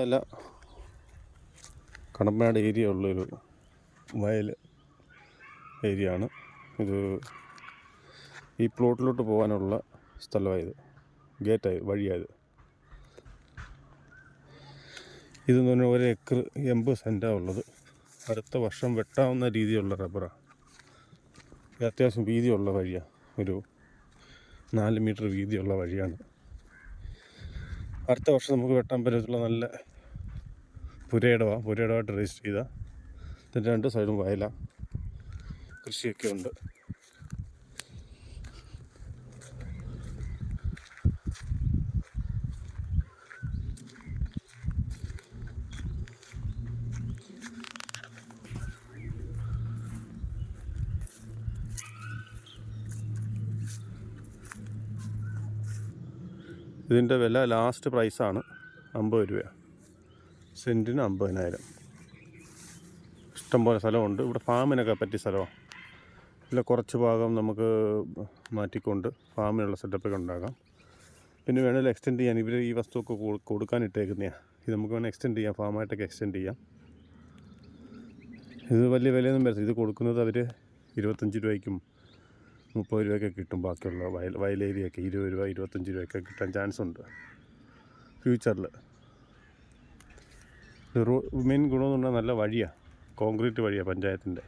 അല്ല, കടമ്പനാട് ഏരിയ ഉള്ളൊരു വയൽ ഏരിയ ആണ് ഇത്. ഈ പ്ലോട്ടിലോട്ട് പോകാനുള്ള സ്ഥലമായത്, ഗേറ്റായി വഴിയായത്. ഇതെന്ന് പറഞ്ഞാൽ 1 ഏക്കർ 80 സെൻറ്റാണ് ഉള്ളത്. അടുത്ത വർഷം വെട്ടാവുന്ന രീതിയിലുള്ള റബ്ബറാണ്. അത്യാവശ്യം വീതിയുള്ള വഴിയാണ്, ഒരു 4 മീറ്റർ വീതിയുള്ള വഴിയാണ്. അടുത്ത വർഷം നമുക്ക് വെട്ടാൻ പറ്റത്തുള്ള നല്ല പുരയിടമായിട്ട് രജിസ്റ്റർ ചെയ്താൽ. ഇതിൻ്റെ 2 സൈഡും വയല, കൃഷിയൊക്കെ ഉണ്ട്. ഇതിൻ്റെ വില ലാസ്റ്റ് പ്രൈസാണ് 50 രൂപ, സെൻറ്റിന് 50,000. ഇഷ്ടംപോലെ സ്ഥലമുണ്ട് ഇവിടെ. ഫാമിനൊക്കെ പറ്റിയ സ്ഥലമാണ്. ഇതിൽ കുറച്ച് ഭാഗം നമുക്ക് മാറ്റിക്കൊണ്ട് ഫാമിനുള്ള സെറ്റപ്പൊക്കെ ഉണ്ടാക്കാം. പിന്നെ വേണമെങ്കിൽ എക്സ്റ്റെൻഡ് ചെയ്യാൻ, ഇവർ ഈ വസ്തുവൊക്കെ കൊടുക്കാനിട്ടേക്കുന്നതാണ്. ഇത് നമുക്ക് വേണമെങ്കിൽ എക്സ്റ്റെൻഡ് ചെയ്യാം, ഫാമായിട്ടൊക്കെ എക്സ്റ്റെൻഡ് ചെയ്യാം. ഇത് വലിയ വിലയൊന്നും വരത്തില്ല. ഇത് കൊടുക്കുന്നത് അവർ 25 രൂപയ്ക്കും 30 രൂപയൊക്കെ കിട്ടും. ബാക്കിയുള്ള വയലേരിയൊക്കെ 20 രൂപ 25 രൂപയൊക്കെ കിട്ടാൻ ചാൻസ് ഉണ്ട് ഫ്യൂച്ചറിൽ. മെയിൻ ഗുണമെന്ന് പറഞ്ഞാൽ നല്ല വഴിയാണ്, കോൺക്രീറ്റ് വഴിയാണ് പഞ്ചായത്തിൻ്റെ.